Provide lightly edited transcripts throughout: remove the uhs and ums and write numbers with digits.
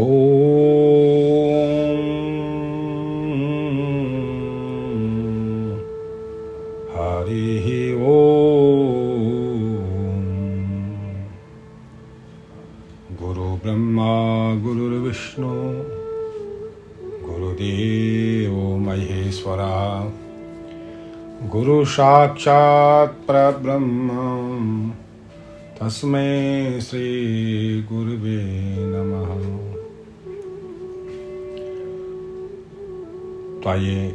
हरि ओम। गुरु ब्रह्मा गुरुर्विष्णु गुरुदेव महेश्वरा गुरु साक्षात् परब्रह्म तस्मै श्री गुरुवे नमः। तो आइए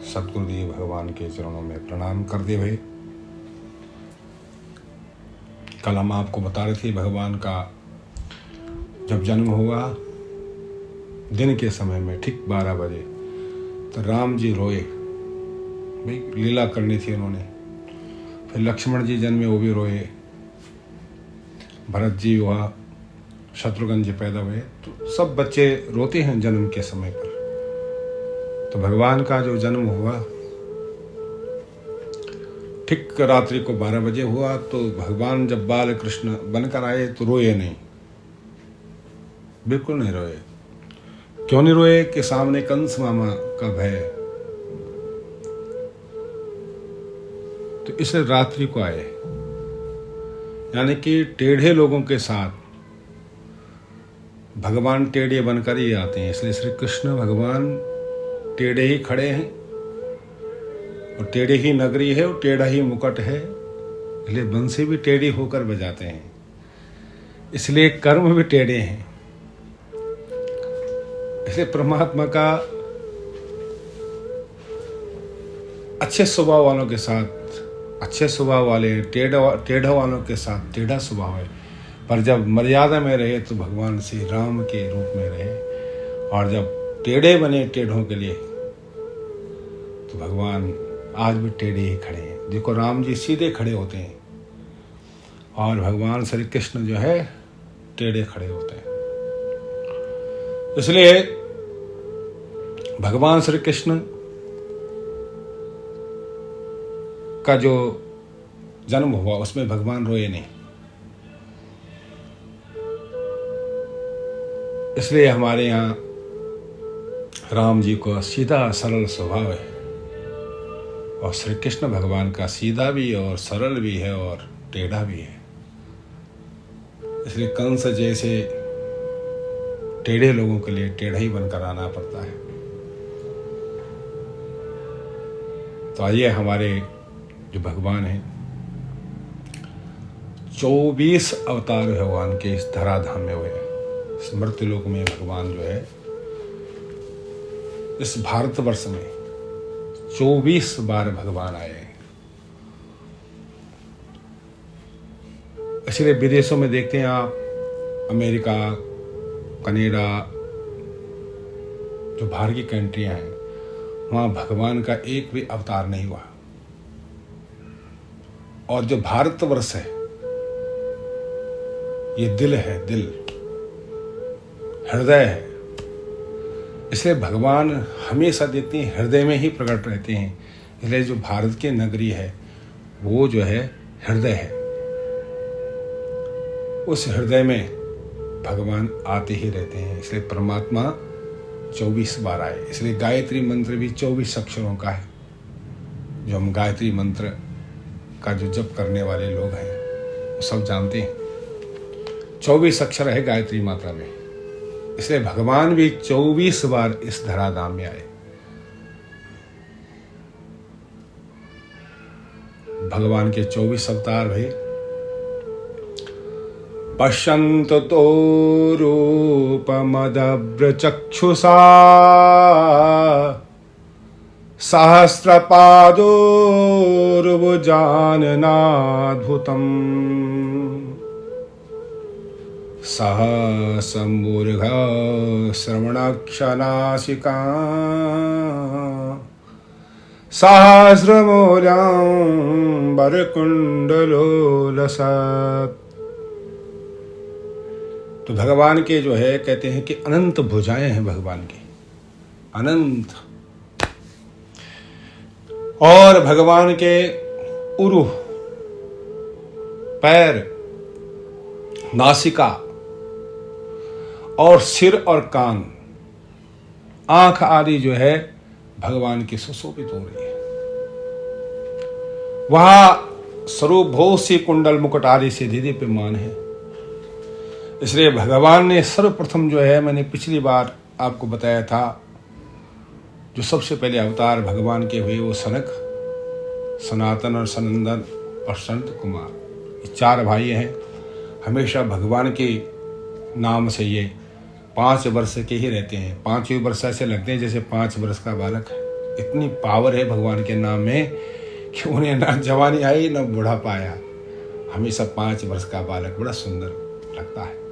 सद्गुरुदेव भगवान के चरणों में प्रणाम करते हुए, कल हम आपको बता रहे थे भगवान का जब जन्म हुआ दिन के समय में ठीक 12 बजे, तो राम जी रोए, भाई लीला करनी थी उन्होंने। फिर लक्ष्मण जी जन्मे, वो भी रोए। भरत जी हुआ, शत्रुघ्न जी पैदा हुए, तो सब बच्चे रोते हैं जन्म के समय पर। तो भगवान का जो जन्म हुआ ठीक रात्रि को 12 बजे हुआ, तो भगवान जब बाल कृष्ण बनकर आए तो रोए नहीं, बिल्कुल नहीं रोए। क्यों नहीं रोए? कि सामने कंस मामा का भय, तो इसलिए रात्रि को आए। यानी कि टेढ़े लोगों के साथ भगवान टेढ़े बनकर ही आते हैं। इसलिए श्री कृष्ण भगवान टेढ़े ही खड़े हैं, और टेढ़े ही नगरी है, और टेढ़ा ही मुकुट है, इसलिए बंसी भी टेढ़ी होकर बजाते हैं। इसलिए कर्म भी टेढ़े हैं। इसलिए परमात्मा का अच्छे स्वभाव वालों के साथ अच्छे स्वभाव वाले, टेढ़ा वालों के साथ टेढ़ा स्वभाव है। पर जब मर्यादा में रहे तो भगवान श्री राम के रूप में रहे, और जब टेढ़े बने टेढ़ों के लिए तो भगवान आज भी टेढ़े ही खड़े हैं। देखो राम जी सीधे खड़े होते हैं, और भगवान श्री कृष्ण जो है टेढ़े खड़े होते हैं। इसलिए भगवान श्री कृष्ण का जो जन्म हुआ उसमें भगवान रोए नहीं। इसलिए हमारे यहाँ राम जी को सीधा सरल स्वभाव है, और श्री कृष्ण भगवान का सीधा भी और सरल भी है और टेढ़ा भी है। इसलिए कंस जैसे टेढ़े लोगों के लिए टेढ़ा ही बनकर आना पड़ता है। तो आइए, हमारे जो भगवान हैं 24 अवतार भगवान के इस धराधाम में हुए। इस मृत्युलोक में भगवान जो है इस भारतवर्ष में 24 बार भगवान आए हैं। इसलिए विदेशों में देखते हैं आप, अमेरिका, कनाडा, जो बाहर की कंट्रियां हैं, वहां भगवान का एक भी अवतार नहीं हुआ। और जो भारतवर्ष है ये दिल है, दिल हृदय है। इसलिए भगवान हमेशा देखते हैं हृदय में ही प्रकट रहते हैं। इसलिए जो भारत की नगरी है वो जो है हृदय है। उस हृदय में भगवान आते ही रहते हैं। इसलिए परमात्मा 24 बार आए। इसलिए गायत्री मंत्र भी 24 अक्षरों का है। जो हम गायत्री मंत्र का जो जप करने वाले लोग हैं वो सब जानते हैं, 24 अक्षर है गायत्री मात्रा में। इसलिए भगवान भी 24 बार इस धराधाम में आए। भगवान के 24 अवतार भाई, पश्यन्त तो रूपमदभ्र चक्षुषा सहस्रपादोर्भुजाननाद्भुतम् सहस्रमूर्घ श्रवणाक्षनासिका सहस्रमूलाम्बरकुण्डलोलसत्। तो भगवान के जो है कहते हैं कि अनंत भुजाएं हैं भगवान की, अनंत। और भगवान के उरु, पैर, नासिका और सिर और कान, आंख आदि जो है भगवान की सुशोभित हो रही है। वह स्वरूप बहुत सी कुंडल मुकुट आदि से दीप्यमान है। इसलिए भगवान ने सर्वप्रथम जो है, मैंने पिछली बार आपको बताया था, जो सबसे पहले अवतार भगवान के हुए वो सनक, सनातन और सनंदन और संत कुमार, ये 4 भाई हैं। हमेशा भगवान के नाम से ये 5 वर्ष के ही रहते हैं। 5वें वर्ष ऐसे लगते हैं जैसे 5 वर्ष का बालक है। इतनी पावर है भगवान के नाम में कि उन्हें ना जवानी आई ना बुढ़ापा आया, हमेशा 5 वर्ष का बालक बड़ा सुंदर लगता है।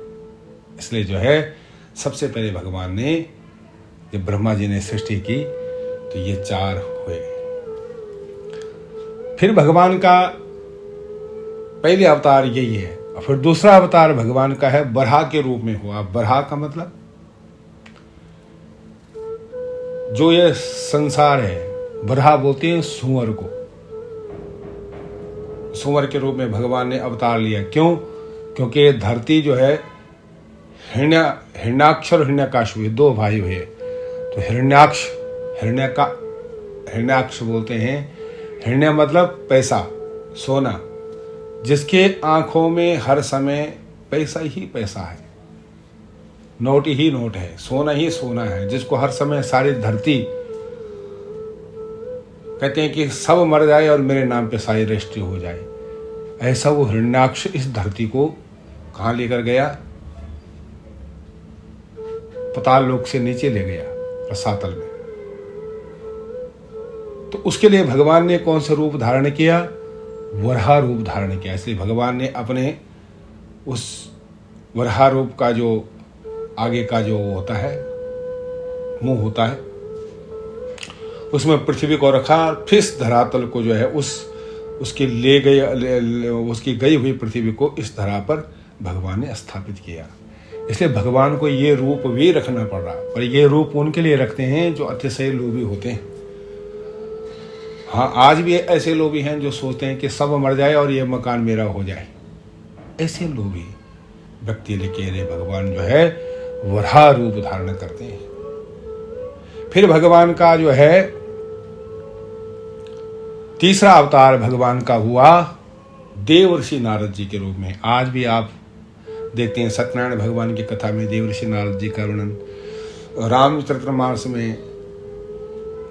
इसलिए जो है सबसे पहले भगवान ने, जब ब्रह्मा जी ने सृष्टि की तो ये 4 हुए। फिर भगवान का पहले अवतार यही है, और फिर दूसरा अवतार भगवान का है बराह के रूप में हुआ। बराह का मतलब जो ये संसार है, बराह बोलते हैं सुअर को। सुअर के रूप में भगवान ने अवतार लिया। क्यों? क्योंकि धरती जो है, हिरण्याक्ष और हिरण्यकाश हुए, 2 भाई हुए। तो हिरण्याक्ष बोलते हैं। हिरण्य मतलब पैसा, सोना, जिसके आंखों में हर समय पैसा ही पैसा है, नोट ही नोट है, सोना ही सोना है, जिसको हर समय सारी धरती कहते हैं कि सब मर जाए और मेरे नाम पे सारी रजिस्ट्री हो जाए। ऐसा वो हिरण्याक्ष इस धरती को कहाँ लेकर गया? पाताल लोक से नीचे ले गया, रसातल में। तो उसके लिए भगवान ने कौन सा रूप धारण किया? वराह रूप धारण किया। इसलिए भगवान ने अपने उस वराह रूप का जो आगे का जो होता है, मुंह होता है, उसमें पृथ्वी को रखा, फिर इस धरातल को जो है उसकी उसकी गई हुई पृथ्वी को इस धरा पर भगवान ने स्थापित किया। इसलिए भगवान को ये रूप भी रखना पड़ रहा। पर ये रूप उनके लिए रखते हैं जो अतिशय लोभी होते हैं। हाँ, आज भी ऐसे लोभी हैं जो सोचते हैं कि सब मर जाए और ये मकान मेरा हो जाए। ऐसे लोभी व्यक्ति लेके भगवान जो है वराह रूप धारण करते हैं। फिर भगवान का जो है तीसरा अवतार भगवान का हुआ देवर्षि नारद जी के रूप में। आज भी आप देखते हैं सत्यनारायण भगवान की कथा में देवर्षि नारद जी का वर्णन, रामचरितमानस में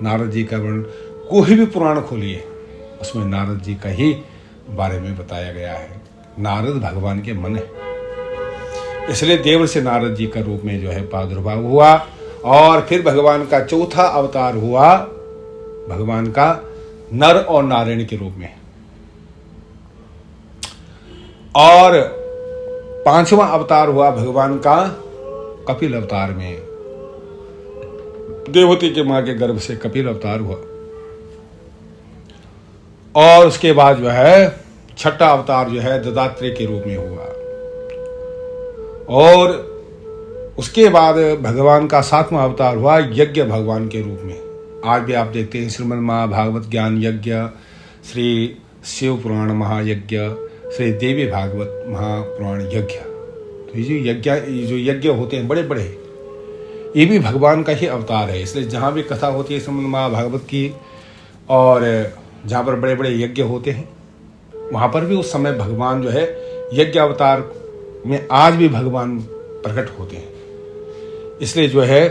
नारद जी का वर्णन, कोई भी पुराण खोलिए उसमें नारद जी का ही बारे में बताया गया है। नारद भगवान के मन है, इसलिए देवर्षि नारद जी का रूप में जो है प्रादुर्भाव हुआ। और फिर भगवान का चौथा अवतार हुआ भगवान का नर और नारायण के रूप में। और 5वां अवतार हुआ भगवान का कपिल अवतार में। देवती के मां के गर्भ से कपिल अवतार हुआ। और उसके बाद जो है 6ठा अवतार जो है दत्तात्रेय के रूप में हुआ। और उसके बाद भगवान का 7वां अवतार हुआ यज्ञ भगवान के रूप में। आज भी आप देखते हैं श्रीमद् महाभागवत ज्ञान यज्ञ, श्री शिव पुराण महायज्ञ, श्री देवी भागवत महापुराण यज्ञ। तो ये जो यज्ञ होते हैं बड़े बड़े, ये भी भगवान का ही अवतार है। इसलिए जहाँ भी कथा होती है श्रीमद् महाभागवत की और जहाँ पर बड़े बड़े यज्ञ होते हैं, वहाँ पर भी उस समय भगवान जो है यज्ञ अवतार में आज भी भगवान प्रकट होते हैं। इसलिए जो है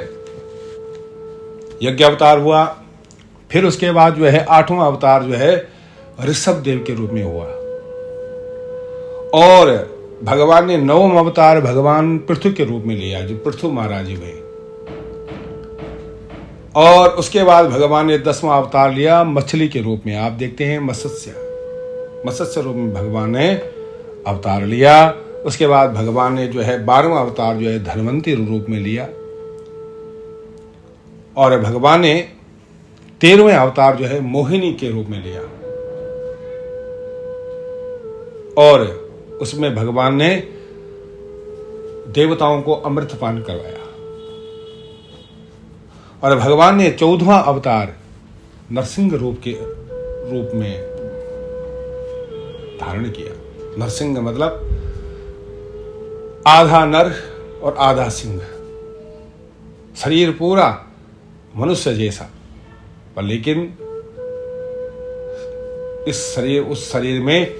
यज्ञ अवतार हुआ। फिर उसके बाद जो है 8वां अवतार जो है ऋषभ देव के रूप में हुआ। और भगवान ने 9वां अवतार भगवान पृथु के रूप में लिया, जो पृथु महाराज हुए। और उसके बाद भगवान ने 10वां अवतार लिया मछली के रूप में। आप देखते हैं मत्स्य रूप में भगवान ने अवतार लिया। उसके बाद भगवान ने जो है 12वां अवतार जो है धनवंती रूप में लिया। और भगवान ने 13वें अवतार जो है मोहिनी के रूप में लिया। और उसमें भगवान ने देवताओं को अमृतपान करवाया। और भगवान ने 14वां अवतार नरसिंह रूप में धारण किया। नरसिंह मतलब आधा नर और आधा सिंह, शरीर पूरा मनुष्य जैसा, पर लेकिन उस शरीर में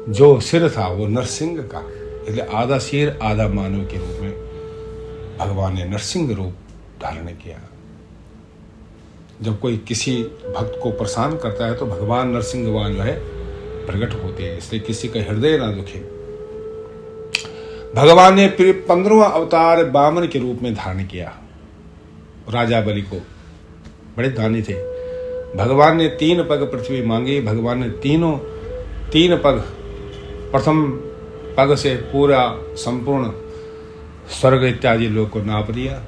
जो सिर था वो नरसिंह का, इसलिए आधा सिर आधा मानव के रूप में भगवान ने नरसिंह रूप धारण किया। जब कोई किसी भक्त को परेशान करता है तो भगवान नरसिंह भगवान जो है प्रकट होते हैं, इसलिए किसी का हृदय ना दुखे। भगवान ने फिर 15वां अवतार वामन के रूप में धारण किया। राजा बलि को, बड़े दानी थे, भगवान ने 3 पग पृथ्वी मांगी। भगवान ने तीन पग, प्रथम पग से पूरा संपूर्ण स्वर्ग इत्यादि लोग को नाप दिया,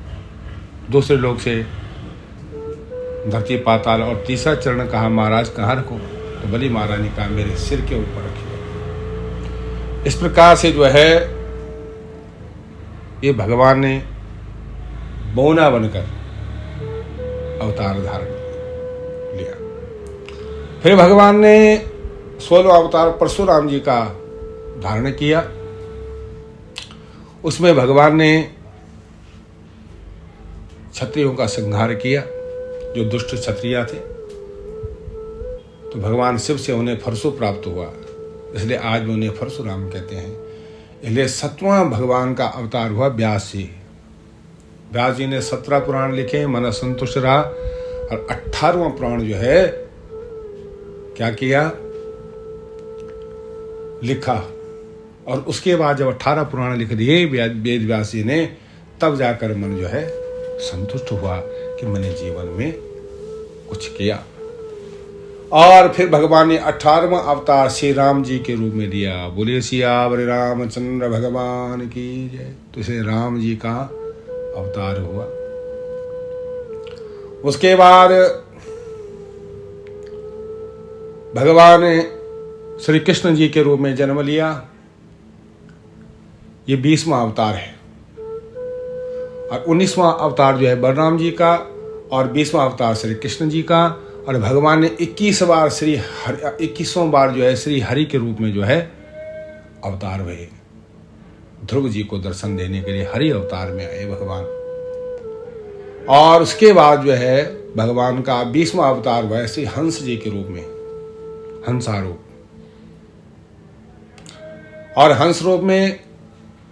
दूसरे लोग से धरती पाताल, और तीसरा चरण कहा महाराज कहाँ रखो, तो बलि महाराज ने कहा मेरे सिर के ऊपर रखिए। इस प्रकार से जो है ये भगवान ने बौना बनकर अवतार धारण लिया। फिर भगवान ने 16वां अवतार परशुराम जी का धारण किया। उसमें भगवान ने क्षत्रियों का संहार किया, जो दुष्ट क्षत्रिय थे। तो भगवान शिव से उन्हें परशु प्राप्त हुआ, इसलिए आज में उन्हें परशुराम कहते हैं। इसलिए 7वां भगवान का अवतार हुआ व्यास जी। व्यास जी ने 17 पुराण लिखे, मन संतुष्ट रहा, और 18वां पुराण जो है क्या किया, लिखा। और उसके बाद जब 18 पुराण लिख दिए वेद व्यास जी ने, तब जाकर मन जो है संतुष्ट हुआ कि मैंने जीवन में कुछ किया। और फिर भगवान ने 18वां अवतार श्री राम जी के रूप में दिया। बोलिए सियावर रामचंद्र भगवान की जय। तो इसे राम जी का अवतार हुआ। उसके बाद भगवान ने श्री कृष्ण जी के रूप में जन्म लिया। ये 20वां अवतार है। और 19वां अवतार जो है बलराम जी का, और 20वां अवतार श्री कृष्ण जी का। और भगवान ने 21वां बार जो है श्री हरि के रूप में जो है अवतार हुए। ध्रुव जी को दर्शन देने के लिए हरि अवतार में आए भगवान। और उसके बाद जो है भगवान का 20वां अवतार हुआ श्री हंस जी के रूप में, हंसारूप। और हंस रूप में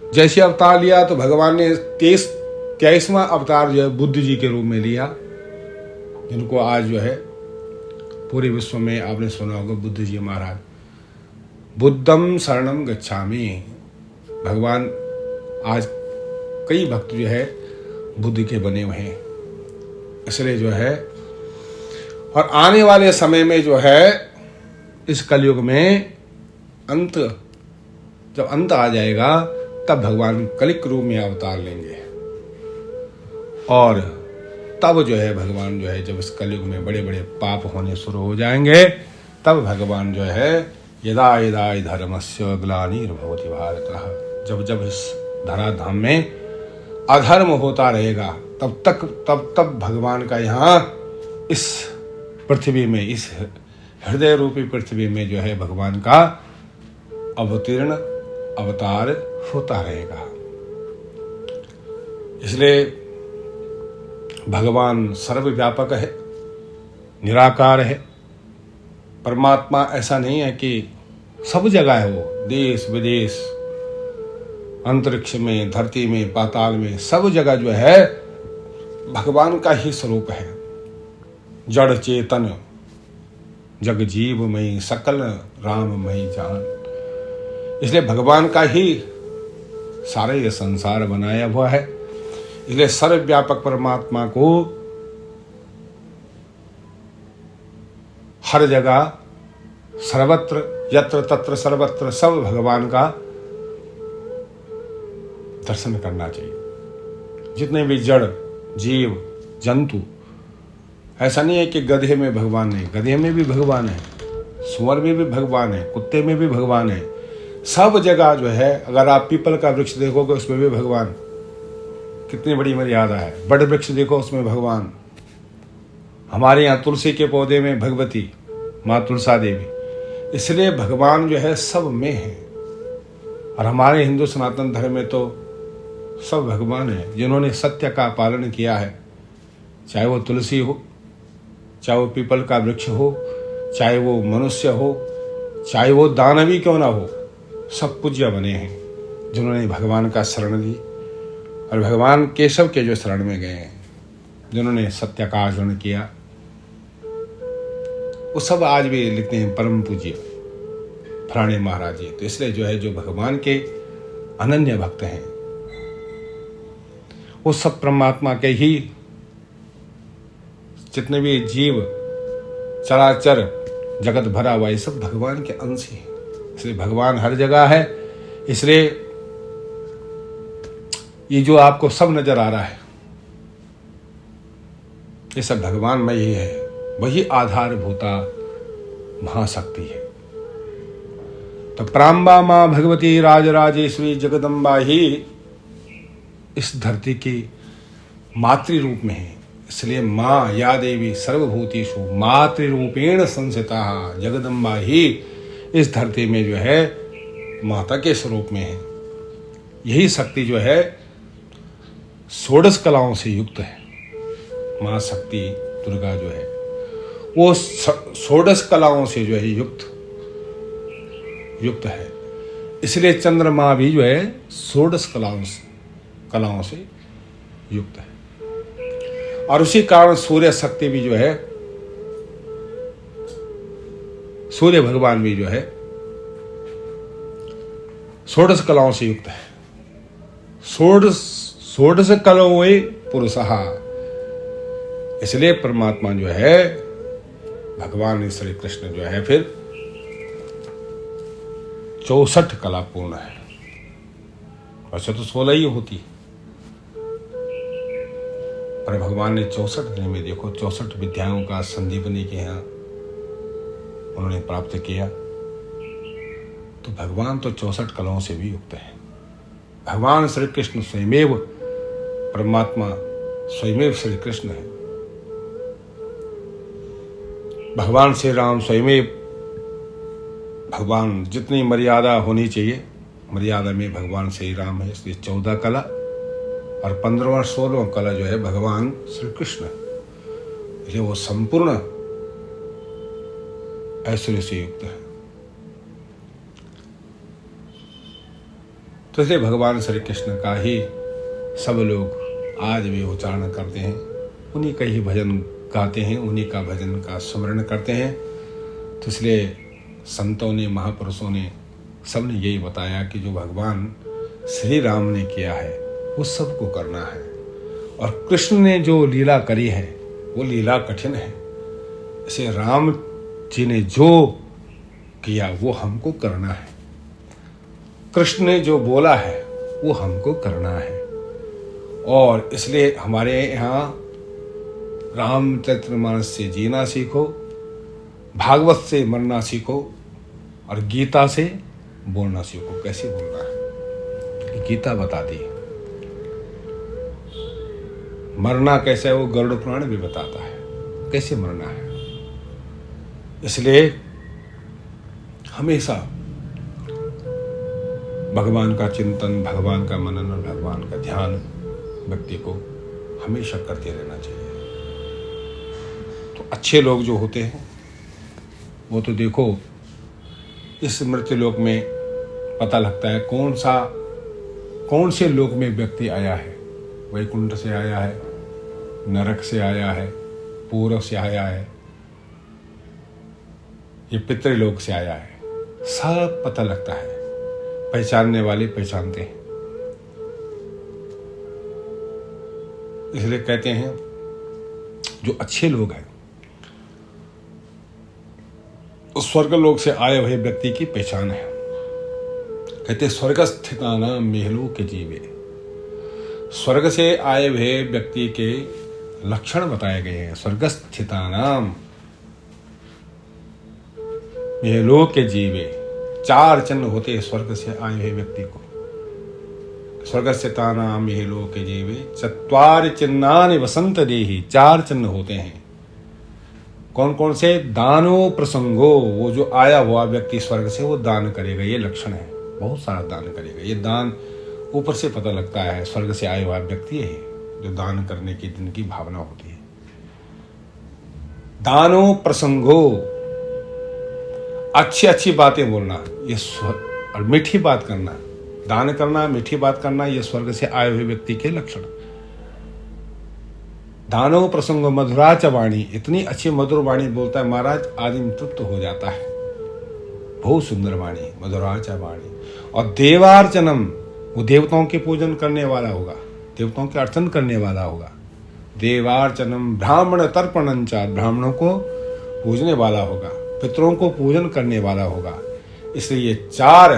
जैसे अवतार लिया तो भगवान ने 23वां अवतार जो है बुद्ध जी के रूप में लिया, जिनको आज जो है पूरे विश्व में आपने सुना होगा बुद्ध जी महाराज। बुद्धम शरणम गच्छामि। भगवान आज कई भक्त जो है बुद्ध के बने हुए हैं, इसलिए जो है। और आने वाले समय में जो है इस कलयुग में जब अंत आ जाएगा तब भगवान कलिक रूप में अवतार लेंगे। और तब जो है भगवान जो है जब इस कलयुग में बड़े बड़े पाप होने शुरू हो जाएंगे, तब भगवान जो है यदा यदा धर्मस्य ग्लानिर्भवति भारत, जब इस धराधाम में अधर्म होता रहेगा तब भगवान का यहाँ इस पृथ्वी में, इस हृदय रूपी पृथ्वी में जो है भगवान का अवतार होता रहेगा। इसलिए भगवान सर्वव्यापक है, निराकार है। परमात्मा ऐसा नहीं है कि सब जगह है, वो देश विदेश, अंतरिक्ष में, धरती में, पाताल में, सब जगह जो है भगवान का ही स्वरूप है। जड़ चेतन जग जीवमयी सकल राममयी जान। इसलिए भगवान का ही सारे ये संसार बनाया हुआ है। इसलिए सर्वव्यापक परमात्मा को हर जगह सर्वत्र यत्र तत्र सर्वत्र सब भगवान का दर्शन करना चाहिए। जितने भी जड़ जीव जंतु, ऐसा नहीं है कि गधे में भगवान नहीं, गधे में भी भगवान है, सुअर में भी भगवान है, कुत्ते में भी भगवान है। सब जगह जो है, अगर आप पीपल का वृक्ष देखोगे उसमें भी भगवान, कितनी बड़ी मर्यादा है। बड़ वृक्ष देखो उसमें भगवान। हमारे यहाँ तुलसी के पौधे में भगवती माँ तुलसा देवी। इसलिए भगवान जो है सब में है। और हमारे हिंदू सनातन धर्म में तो सब भगवान है जिन्होंने सत्य का पालन किया है। चाहे वो तुलसी हो, चाहे वो पीपल का वृक्ष हो, चाहे वो मनुष्य हो, चाहे वो दानवी क्यों ना हो, सब पूज्य बने हैं जिन्होंने भगवान का शरण ली और भगवान केशव के जो शरण में गए हैं, जिन्होंने सत्य का आचरण किया, वो सब आज भी लिखते हैं परम पूज्य फलाने महाराज जी। तो इसलिए जो है, जो भगवान के अनन्य भक्त हैं, वो सब परमात्मा के ही, जितने भी जीव चराचर जगत भरा हुआ, ये सब भगवान के अंश हैं। इसलिए भगवान हर जगह है। इसलिए ये जो आपको सब नजर आ रहा है, ये सब भगवान में ही है। वही आधारभूता महाशक्ति है। तो प्राम्बा माँ भगवती राजराजेश्वरी जगदम्बा ही इस धरती की मातृ रूप में है। इसलिए माँ या देवी सर्वभूतेषु मातृरूपेण संस्थिता, जगदम्बा ही इस धरती में जो है माता के स्वरूप में है। यही शक्ति जो है षोडश कलाओं से युक्त है। माँ शक्ति दुर्गा जो है वो षोडश कलाओं से जो है युक्त है। इसलिए चंद्रमा भी जो है षोडश कलाओं से युक्त है। और उसी कारण सूर्य शक्ति भी जो है, सूर्य भगवान भी जो है षोडश कलाओं से युक्त है। षोडश कलाओं पुरुषः। इसलिए परमात्मा जो है भगवान श्री कृष्ण जो है फिर 64 कला पूर्ण है। वैसे तो 16 ही होती, पर भगवान ने 64 दिन में देखो 64 विद्याओं का संदीपनी के यहाँ उन्होंने प्राप्त किया। तो भगवान तो 64 कलाओं से भी युक्त है। भगवान श्री कृष्ण स्वयमेव परमात्मा, स्वयमेव श्री कृष्ण है। भगवान श्री राम स्वयमेव भगवान। जितनी मर्यादा होनी चाहिए मर्यादा में भगवान श्री राम है। इसलिए 14 कला और 15वां 16वां कला जो है भगवान श्री कृष्ण। इसलिए वो संपूर्ण ऐश्वर्य से युक्त है। तो इसलिए भगवान श्री कृष्ण का ही सब लोग आज भी उच्चारण करते हैं, उन्हीं का ही भजन गाते हैं, उन्हीं का भजन का स्मरण करते हैं। तो इसलिए संतों ने, महापुरुषों ने, सबने यही बताया कि जो भगवान श्री राम ने किया है वो सबको करना है। और कृष्ण ने जो लीला करी है वो लीला कठिन है। इसे राम जी ने जो किया वो हमको करना है। कृष्ण ने जो बोला है वो हमको करना है। और इसलिए हमारे यहाँ रामचरितमानस से जीना सीखो, भागवत से मरना सीखो और गीता से बोलना सीखो। कैसे बोलना है गीता बता दी, मरना कैसे है वो गरुड़ पुराण भी बताता है कैसे मरना है। इसलिए हमेशा भगवान का चिंतन, भगवान का मनन और भगवान का ध्यान व्यक्ति को हमेशा करते रहना चाहिए। तो अच्छे लोग जो होते हैं वो तो देखो इस मृत्यु लोक में पता लगता है कौन से लोक में व्यक्ति आया है। वैकुंठ से आया है, नरक से आया है, पूर्व से आया है, ये पितृलोक से आया है। सब पता लगता है। पहचानने वाले पहचानते हैं। इसलिए कहते हैं जो अच्छे लोग हैं उस स्वर्ग लोक से आए हुए व्यक्ति की पहचान है। कहते स्वर्गस्थितानाम मेहलोक जीवे। स्वर्ग से आए हुए व्यक्ति के लक्षण बताए गए हैं। स्वर्गस्थितानाम मेहलोक जीवे। 4 चिन्ह होते हैं स्वर्ग से आए हुए व्यक्ति को। स्वर्गस्थितानाम मेहलोक जीवे 4 चिन्हानि वसंत देहि। 4 चिन्ह होते हैं। कौन कौन से? दानो प्रसंगो। वो जो आया हुआ व्यक्ति स्वर्ग से वो दान करेगा, ये लक्षण है। बहुत सारा दान करेगा। ये दान ऊपर से पता लगता है स्वर्ग से आया हुआ व्यक्ति है जो दान करने की जिनकी भावना होती है। दानो प्रसंगो, अच्छी अच्छी बातें बोलना, ये और मीठी बात करना, दान करना, मीठी बात करना, ये स्वर्ग से आए हुए व्यक्ति के लक्षण। दानो प्रसंगो मधुराच वाणी, इतनी अच्छी मधुर वाणी बोलता है महाराज, आदमी तृप्त हो जाता है। बहुत सुंदर वाणी, मधुराच वाणी। और देवार्चनम, वो देवताओं के पूजन करने वाला होगा, देवताओं के अर्चन करने वाला होगा। देवार्चनम ब्राह्मण तर्पणंचा, ब्राह्मणों को पूजने वाला होगा, पितरों को पूजन करने वाला होगा। इसलिए ये 4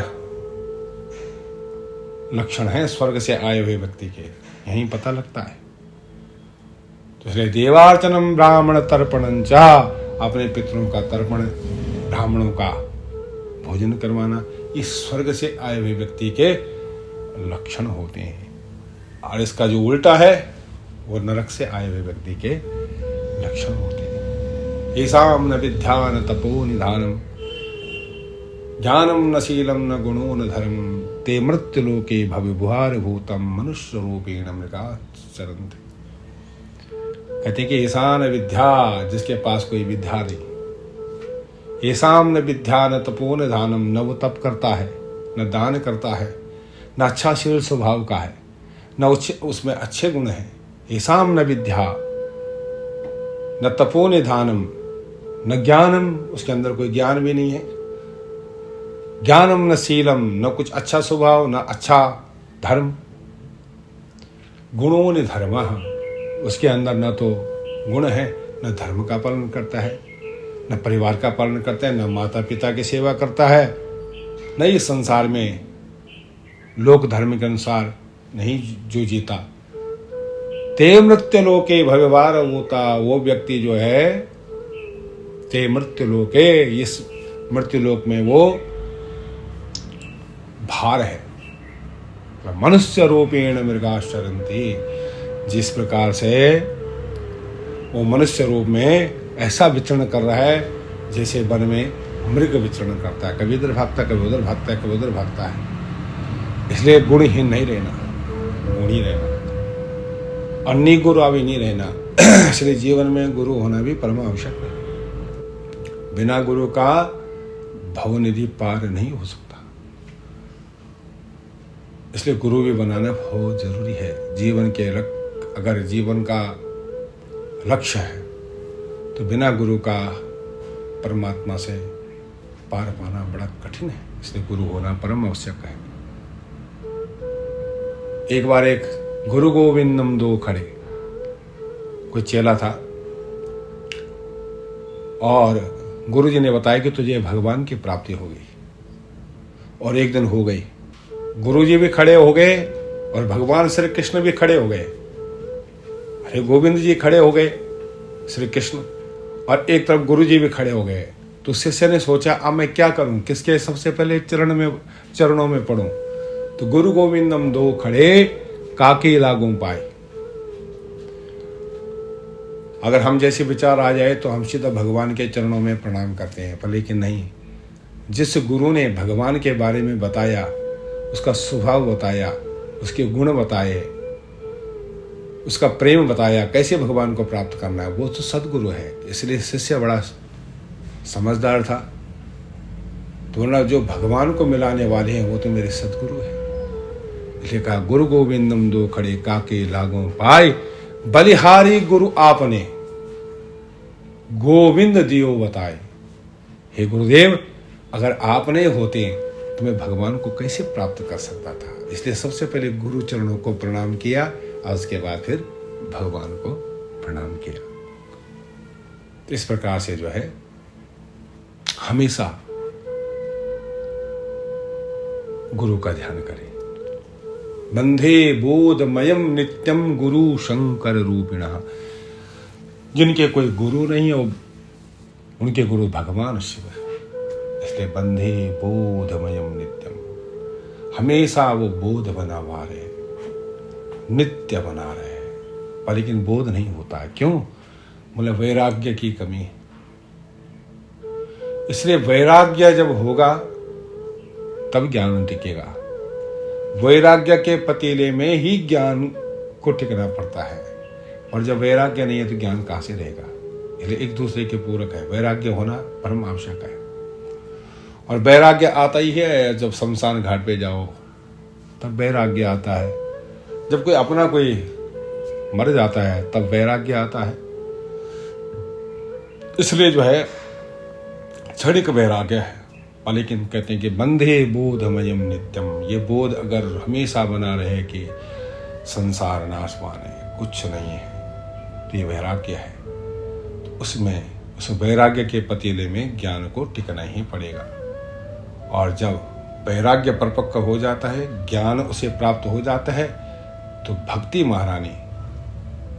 लक्षण हैं स्वर्ग से आए हुए व्यक्ति के, यहीं पता लगता है। तो इसलिए देवार्चनम ब्राह्मण तर्पणंचा, अपने पितरों का तर्पण, ब्राह्मणों का भोजन करवाना, इस स्वर्ग से आए हुए व्यक्ति के लक्षण होते हैं। और इसका जो उल्टा है वो नरक से आए हुए व्यक्ति के लक्षण होते हैं। येषां न विद्या न तपो निधानम, ज्ञानम न शीलम न गुणो न धर्म, ते मृत्युलोके भविभुहार भूतम मनुष्य रूपेण मृगाचरन्ति। कहते कि येषां न विद्या, जिसके पास कोई विद्या नहीं, येषां न विद्या न तपो न दानम, न वो तप करता है, न दान करता है, न अच्छा शील स्वभाव का है, न उसमें अच्छे गुण हैं। येषां न विद्या न तपो न दानम, न ज्ञानम, उसके अंदर कोई ज्ञान भी नहीं है, ज्ञानम न शीलम, न कुछ अच्छा स्वभाव, न अच्छा धर्म, गुणों न धर्म, उसके अंदर न तो गुण है, न धर्म का पालन करता है, न परिवार का पालन करता है, न माता पिता की सेवा करता है, न इस संसार में लोक धर्म के अनुसार नहीं जो जीता। ते मृत्युलोके भव्यवार होता, वो व्यक्ति जो है ते मृत्युलोके, इस मृत्युलोक में वो भार है। मनुष्य रूपेण मृगाचरन्ति, जिस प्रकार से वो मनुष्य रूप में ऐसा विचरण कर रहा है जैसे वन में मृग विचरण करता है, कभी इधर भागता, कभी उधर भागता है, कभी उधर भागता है। इसलिए गुणहीन नहीं रहना, गुणी रहना, और निगुरु भी नहीं रहना। इसलिए जीवन में गुरु होना भी परम आवश्यक है। बिना गुरु का भवनिधि पार नहीं हो सकता। इसलिए गुरु भी बनाना बहुत जरूरी है। जीवन के अगर जीवन का लक्ष्य है तो बिना गुरु का परमात्मा से पार पाना बड़ा कठिन है। इसलिए गुरु होना परम आवश्यक है। एक बार एक गुरु गोविंदम 2 खड़े, कोई चेला था और गुरु जी ने बताया कि तुझे भगवान की प्राप्ति होगी, और एक दिन हो गई। गुरु जी भी खड़े हो गए और भगवान श्री कृष्ण भी खड़े हो गए। अरे गोविंद जी खड़े हो गए श्री कृष्ण, और एक तरफ गुरु जी भी खड़े हो गए। तो शिष्य ने सोचा अब मैं क्या करूं, किसके सबसे पहले चरणों में पढ़ूं। तो गुरु गोविंदम 2 खड़े, काके लागू पाए। अगर हम जैसे विचार आ जाए तो हम सीधा भगवान के चरणों में प्रणाम करते हैं, पर लेकिन नहीं। जिस गुरु ने भगवान के बारे में बताया, उसका स्वभाव बताया, उसके गुण बताए, उसका प्रेम बताया, कैसे भगवान को प्राप्त करना है, वो तो सदगुरु है। इसलिए शिष्य बड़ा समझदार था। तो ना जो भगवान को मिलाने वाले हैं वो तो मेरे सदगुरु हैं। इसलिए कहा गुरु गोविंदम 2 खड़े, काके लागों पाए, बलिहारी गुरु आपने, गोविंद दियो बताए। हे गुरुदेव, अगर आप नहीं होते तो मैं भगवान को कैसे प्राप्त कर सकता था। इसलिए सबसे पहले गुरु चरणों को प्रणाम किया और उसके बाद फिर भगवान को प्रणाम किया। तो इस प्रकार से जो है हमेशा गुरु का ध्यान करें। बंधे बोधमयम नित्यम गुरु शंकर रूपिणः। जिनके कोई गुरु नहीं है उनके गुरु भगवान शिव है। इसलिए बंधे बोधमयम नित्यम, हमेशा वो बोध बना हुआ रहे, नित्य बना रहे। पर लेकिन बोध नहीं होता है, क्यों? बोले वैराग्य की कमी। इसलिए वैराग्य जब होगा तब ज्ञान टिकेगा। वैराग्य के पतीले में ही ज्ञान को टिकना पड़ता है, और जब वैराग्य नहीं है तो ज्ञान कहाँ से रहेगा। इसलिए एक दूसरे के पूरक है, वैराग्य होना परम आवश्यक है। और वैराग्य आता ही है जब शमशान घाट पे जाओ, तब वैराग्य आता है। जब कोई अपना कोई मर जाता है तब वैराग्य आता है। इसलिए जो है क्षणिक वैराग्य है, लेकिन कहते हैं कि बंधे बोधमयम नित्यम, ये बोध अगर हमेशा बना रहे कि संसार नाशवान है, कुछ नहीं है, तो ये वैराग्य है। तो उसमें उस वैराग्य के पतीले में ज्ञान को टिकना ही पड़ेगा। और जब वैराग्य परिपक्व हो जाता है, ज्ञान उसे प्राप्त हो जाता है, तो भक्ति महारानी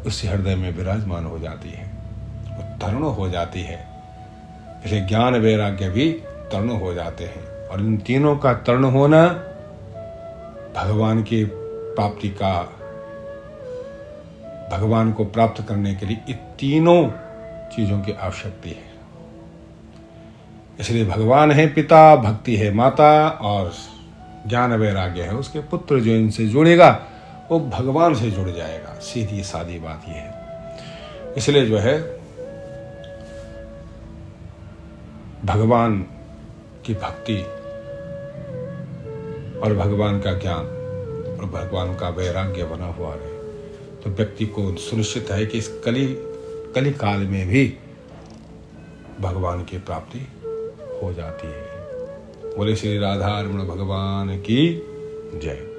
उस हृदय में विराजमान हो जाती है, वो तरुण हो जाती है। इसलिए ज्ञान वैराग्य भी तरुण हो जाते हैं। और इन तीनों का तरुण होना भगवान की प्राप्ति का, भगवान को प्राप्त करने के लिए इन तीनों चीजों की आवश्यकता है। इसलिए भगवान है पिता, भक्ति है माता, और ज्ञान वैराग्य है उसके पुत्र। जो इनसे जुड़ेगा वो भगवान से जुड़ जाएगा। सीधी सादी बात यह है। इसलिए जो है भगवान की भक्ति और भगवान का ज्ञान और भगवान का वैराग्य बना हुआ रहे, तो व्यक्ति को सुनिश्चित है कि इस कली काल में भी भगवान की प्राप्ति हो जाती है। बोले श्री राधा रमण भगवान की जय।